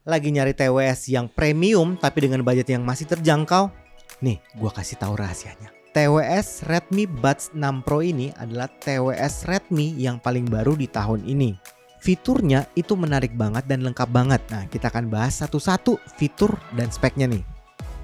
Lagi nyari TWS yang premium tapi dengan budget yang masih terjangkau? Nih, gua kasih tahu rahasianya. TWS Redmi Buds 6 Pro ini adalah TWS Redmi yang paling baru di tahun ini. Fiturnya itu menarik banget dan lengkap banget. Nah, kita akan bahas satu-satu fitur dan speknya nih.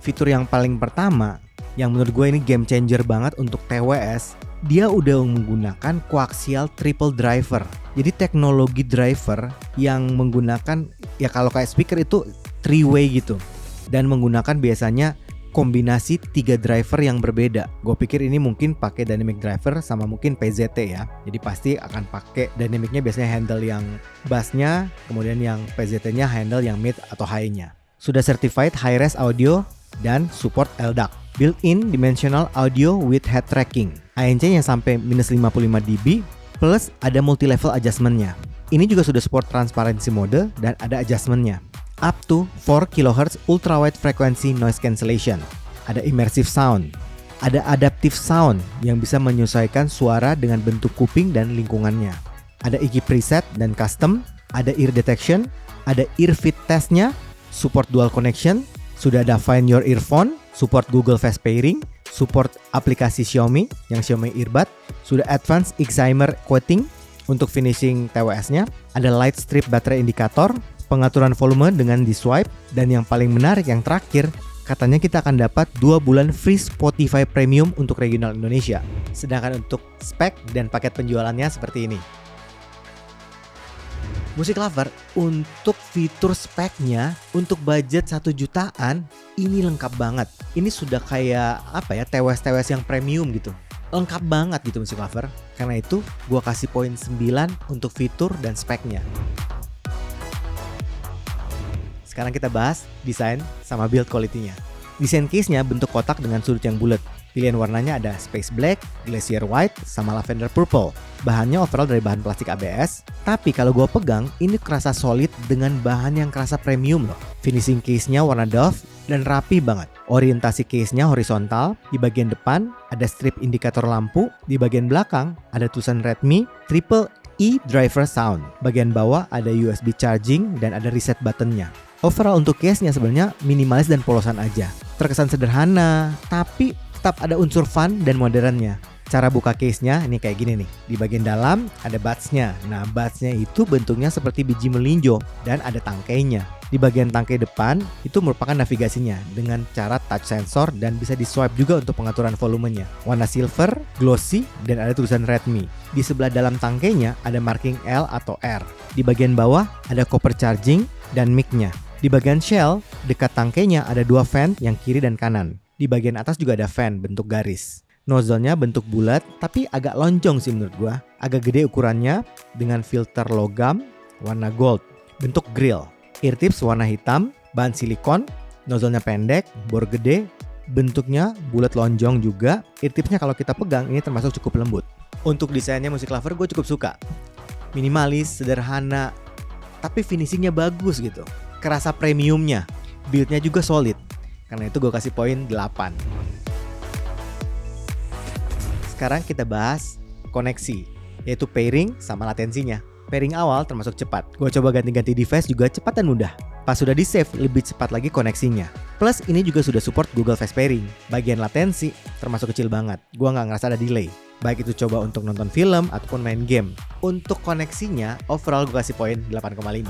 Fitur yang paling pertama, yang menurut gue ini game changer banget untuk TWS, dia udah menggunakan coaxial triple driver. Jadi teknologi driver yang menggunakan, ya kalau kayak speaker itu 3-way gitu. Dan menggunakan biasanya kombinasi 3 driver yang berbeda. Gue pikir ini mungkin pakai dynamic driver sama mungkin PZT ya. Jadi pasti akan pakai dynamicnya biasanya handle yang bassnya, kemudian yang PZT-nya handle yang mid atau high-nya. Sudah certified high-res audio dan support LDAC. Built-in dimensional audio with head tracking. ANC-nya sampai minus 55 dB, plus ada multi-level adjustment-nya. Ini juga sudah support transparency mode dan ada adjustment-nya. Up to 4 kHz ultra-wide frequency noise cancellation. Ada immersive sound. Ada adaptive sound yang bisa menyesuaikan suara dengan bentuk kuping dan lingkungannya. Ada EQ preset dan custom. Ada ear detection. Ada ear fit testnya. Support dual connection. Sudah ada find your earphone. Support Google Fast Pairing. Support aplikasi Xiaomi yang Xiaomi Earbud. Sudah advanced excimer coating untuk finishing TWS-nya. Ada light strip baterai indikator. Pengaturan volume dengan di swipe, dan yang paling menarik yang terakhir, katanya kita akan dapat 2 bulan free Spotify Premium untuk regional Indonesia. Sedangkan untuk spek dan paket penjualannya seperti ini. Music Lover, untuk fitur speknya, untuk budget 1 jutaan, ini lengkap banget. Ini sudah kayak TWS-TWS yang premium gitu. Lengkap banget gitu Music Lover. Karena itu, gua kasih poin 9 untuk fitur dan speknya. Sekarang kita bahas desain sama build quality-nya. Desain case-nya bentuk kotak dengan sudut yang bulat. Pilihan warnanya ada space black, glacier white, sama lavender purple. Bahannya overall dari bahan plastik ABS. Tapi kalau gue pegang, ini kerasa solid dengan bahan yang kerasa premium loh. Finishing case-nya warna doff dan rapi banget. Orientasi case-nya horizontal. Di bagian depan ada strip indikator lampu. Di bagian belakang ada tulisan Redmi Triple E Driver Sound. Bagian bawah ada USB charging dan ada reset button-nya. Overall untuk case-nya sebenarnya minimalis dan polosan aja. Terkesan sederhana, tapi tetap ada unsur fun dan modernnya. Cara buka case-nya ini kayak gini nih. Di bagian dalam ada buds-nya. Nah, buds-nya itu bentuknya seperti biji melinjo dan ada tangkainya. Di bagian tangkai depan itu merupakan navigasinya dengan cara touch sensor dan bisa di-swipe juga untuk pengaturan volumenya. Warna silver, glossy, dan ada tulisan Redmi. Di sebelah dalam tangkainya ada marking L atau R. Di bagian bawah ada copper charging dan mic-nya. Di bagian shell, dekat tangkainya ada 2 fan yang kiri dan kanan. Di bagian atas juga ada fan bentuk garis. Nozzle-nya bentuk bulat tapi agak lonjong sih menurut gua. Agak gede ukurannya dengan filter logam warna gold, bentuk grill. Ear tips warna hitam, bahan silikon, nozzle-nya pendek, bor gede, bentuknya bulat lonjong juga. Ear tipsnya kalau kita pegang ini termasuk cukup lembut. Untuk desainnya Music Lover gue cukup suka. Minimalis, sederhana, tapi finishingnya bagus gitu. Kerasa premiumnya, build-nya juga solid. Karena itu gue kasih poin 8. Sekarang kita bahas koneksi, yaitu pairing sama latensinya. Pairing awal termasuk cepat. Gue coba ganti-ganti device juga cepat dan mudah. Pas sudah di-save, lebih cepat lagi koneksinya. Plus ini juga sudah support Google Fast Pairing. Bagian latensi termasuk kecil banget. Gue nggak ngerasa ada delay. Baik itu coba untuk nonton film ataupun main game. Untuk koneksinya, overall gue kasih poin 8,5.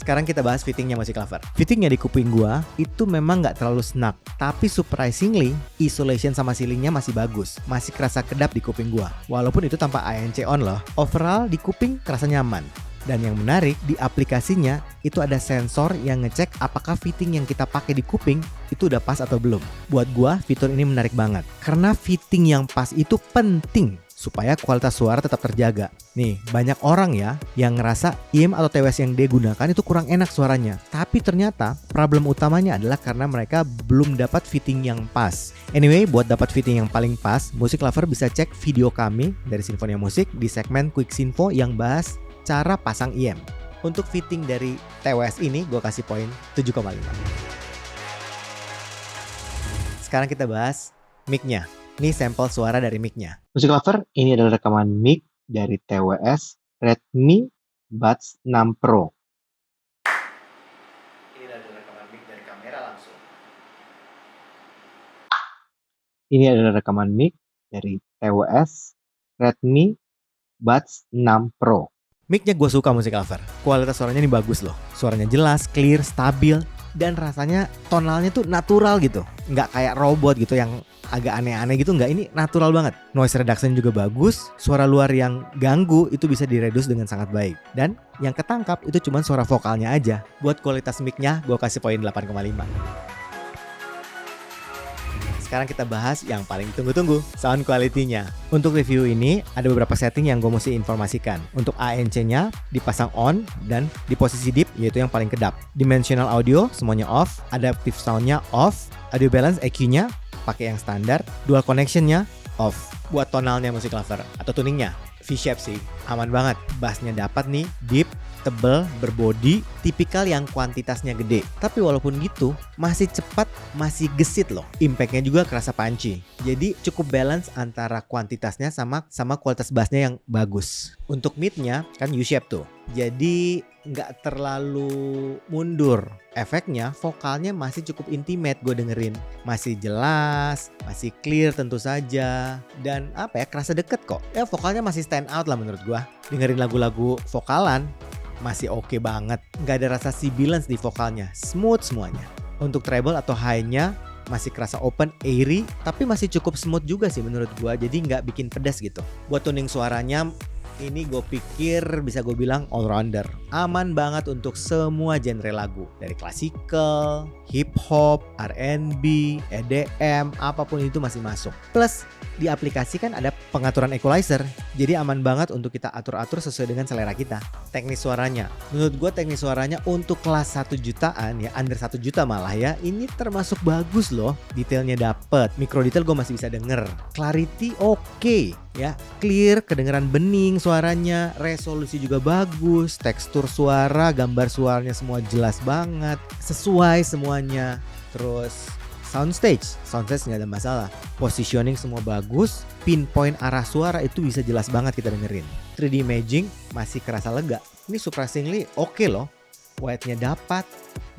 Sekarang kita bahas fittingnya Music Lover. Fittingnya di kuping gua itu memang nggak terlalu snug, tapi surprisingly isolation sama ceilingnya masih bagus, masih kerasa kedap di kuping gua. Walaupun itu tanpa ANC on loh. Overall di kuping kerasa nyaman. Dan yang menarik di aplikasinya itu ada sensor yang ngecek apakah fitting yang kita pakai di kuping itu udah pas atau belum. Buat gua fitur ini menarik banget karena fitting yang pas itu penting supaya kualitas suara tetap terjaga. Nih, banyak orang ya yang ngerasa IM atau TWS yang dia gunakan itu kurang enak suaranya. Tapi ternyata problem utamanya adalah karena mereka belum dapat fitting yang pas. Anyway, buat dapat fitting yang paling pas, Music Lover bisa cek video kami dari Sinfonia Musik di segmen Quick Sinfo yang bahas cara pasang IM. Untuk fitting dari TWS ini gue kasih poin 7,5. Sekarang kita bahas mic-nya. Ini sampel suara dari mic-nya. Music Lover, ini adalah rekaman mic dari TWS Redmi Buds 6 Pro. Ini adalah rekaman mic dari kamera langsung. Ini adalah rekaman mic dari TWS Redmi Buds 6 Pro. Mic-nya gue suka musik lover. Kualitas suaranya ini bagus loh. Suaranya jelas, clear, stabil, dan rasanya tonalnya tuh natural gitu. Nggak kayak robot gitu yang agak aneh-aneh gitu, nggak, ini natural banget. Noise reduction juga bagus, suara luar yang ganggu itu bisa direduce dengan sangat baik. Dan yang ketangkap itu cuma suara vokalnya aja. Buat kualitas mic-nya gue kasih poin 8,5. Sekarang kita bahas yang paling ditunggu-tunggu, sound quality-nya. Untuk review ini, ada beberapa setting yang gue mesti informasikan. Untuk ANC-nya dipasang on dan di posisi deep, yaitu yang paling kedap. Dimensional audio semuanya off, adaptive sound-nya off, audio balance EQ-nya pakai yang standar, dual connection-nya off. Buat tonalnya musik lover atau tuningnya, V-shape sih, aman banget. Bassnya dapat nih, deep, tebel, berbody, tipikal yang kuantitasnya gede. Tapi walaupun gitu, masih cepat, masih gesit loh. Impact-nya juga kerasa punchy. Jadi cukup balance antara kuantitasnya sama kualitas bassnya yang bagus. Untuk mid-nya kan U-shape tuh. Jadi nggak terlalu mundur. Efeknya, vokalnya masih cukup intimate gue dengerin. Masih jelas, masih clear tentu saja. Dan kerasa deket kok. Ya vokalnya masih stand out lah menurut gue. Dengerin lagu-lagu vokalan, masih oke banget. Nggak ada rasa sibilance di vokalnya. Smooth semuanya. Untuk treble atau high-nya masih kerasa open, airy, tapi masih cukup smooth juga sih menurut gue. Jadi nggak bikin pedas gitu. Buat tuning suaranya, ini gue pikir bisa gue bilang all rounder. Aman banget untuk semua genre lagu. Dari klasikal, hip hop, R&B, EDM, apapun itu masih masuk. Plus di aplikasi kan ada pengaturan equalizer. Jadi aman banget untuk kita atur-atur sesuai dengan selera kita. Teknis suaranya, menurut gue teknis suaranya untuk kelas 1 jutaan ya, under 1 juta malah ya, ini termasuk bagus loh. Detailnya dapet, micro detail gue masih bisa denger. Clarity oke. Ya, clear, kedengeran bening suaranya, resolusi juga bagus, tekstur suara, gambar suaranya semua jelas banget, sesuai semuanya. Terus soundstage nggak ada masalah, positioning semua bagus, pinpoint arah suara itu bisa jelas banget kita dengerin. 3D imaging masih kerasa lega, ini surprisingly oke loh. Width-nya dapat,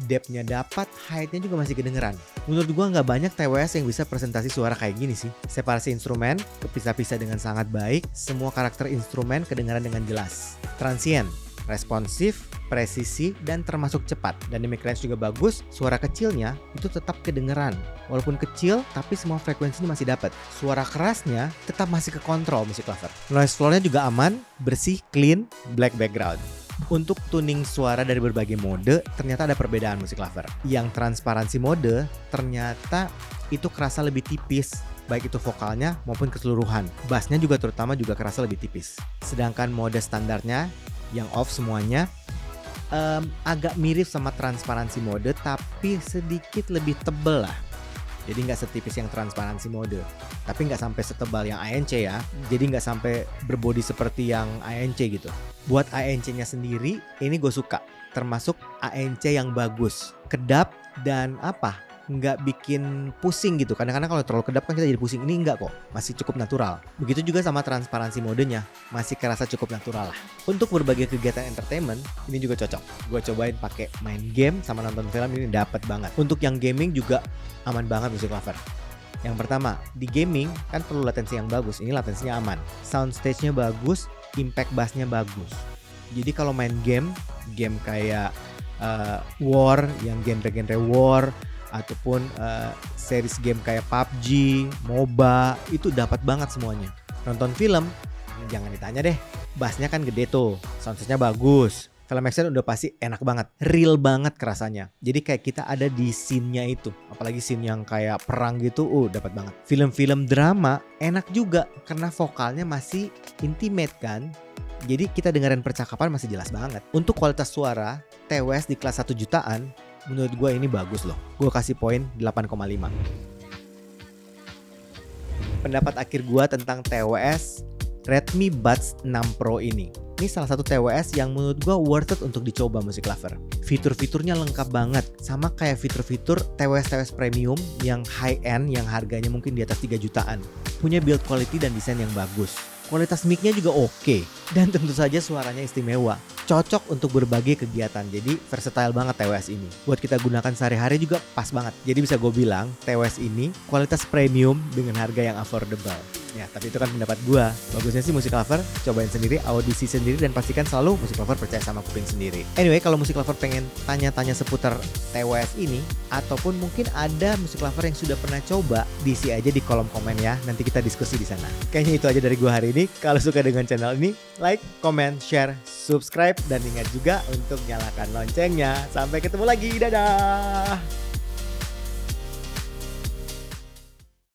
depth-nya dapat, height-nya juga masih kedengeran. Menurut gua nggak banyak TWS yang bisa presentasi suara kayak gini sih. Separasi instrumen kepisah-pisah dengan sangat baik, semua karakter instrumen kedengaran dengan jelas. Transient, responsif, presisi, dan termasuk cepat. Dynamic range juga bagus, suara kecilnya itu tetap kedengeran. Walaupun kecil, tapi semua frekuensinya masih dapat. Suara kerasnya tetap masih kekontrol musik lover. Noise floor-nya juga aman, bersih, clean, black background. Untuk tuning suara dari berbagai mode, ternyata ada perbedaan musik lover. Yang transparansi mode, ternyata itu kerasa lebih tipis, baik itu vokalnya maupun keseluruhan. Bassnya juga terutama juga kerasa lebih tipis. Sedangkan mode standarnya, yang off semuanya, agak mirip sama transparansi mode, tapi sedikit lebih tebel lah. Jadi nggak setipis yang transparansi mode, tapi nggak sampai setebal yang ANC ya. Jadi nggak sampai berbody seperti yang ANC gitu. Buat ANC-nya sendiri, ini gue suka. Termasuk ANC yang bagus, kedap dan nggak bikin pusing gitu. Kadang-kadang kalau terlalu kedap kan kita jadi pusing. Ini enggak kok, masih cukup natural. Begitu juga sama transparansi modenya, masih kerasa cukup natural lah. Untuk berbagai kegiatan entertainment, ini juga cocok. Gue cobain pakai main game sama nonton film, ini dapat banget. Untuk yang gaming juga aman banget musik lover. Yang pertama, di gaming kan perlu latensi yang bagus. Ini latensinya aman. Soundstage-nya bagus, impact bass-nya bagus. Jadi kalau main game kayak war, yang genre-genre war, ataupun series game kayak PUBG, MOBA, itu dapat banget semuanya. Nonton film, jangan ditanya deh, bassnya kan gede tuh, soundstage-nya bagus. Film action udah pasti enak banget, real banget kerasanya. Jadi kayak kita ada di scene-nya itu. Apalagi scene yang kayak perang gitu, dapat banget. Film-film drama enak juga karena vokalnya masih intimate kan. Jadi kita dengerin percakapan masih jelas banget. Untuk kualitas suara, TWS di kelas 1 jutaan, menurut gue ini bagus loh. Gue kasih poin 8,5. Pendapat akhir gue tentang TWS Redmi Buds 6 Pro ini. Ini salah satu TWS yang menurut gue worth it untuk dicoba musik lover. Fitur-fiturnya lengkap banget. Sama kayak fitur-fitur TWS premium yang high end yang harganya mungkin di atas 3 jutaan. Punya build quality dan desain yang bagus. kualitas mic-nya juga oke, dan tentu saja suaranya istimewa. Cocok untuk berbagai kegiatan, jadi versatile banget TWS ini. Buat kita gunakan sehari-hari juga pas banget. Jadi bisa gue bilang TWS ini kualitas premium dengan harga yang affordable. Ya, tapi itu kan pendapat gue. Bagusnya sih Music Lover, cobain sendiri, audisi sendiri, dan pastikan selalu Music Lover percaya sama kuping sendiri. Anyway, kalau Music Lover pengen tanya-tanya seputar TWS ini, ataupun mungkin ada Music Lover yang sudah pernah coba, diisi aja di kolom komen ya. Nanti kita diskusi di sana. Kayaknya itu aja dari gue hari ini. Kalau suka dengan channel ini, like, comment, share, subscribe, dan ingat juga untuk nyalakan loncengnya. Sampai ketemu lagi, dadah!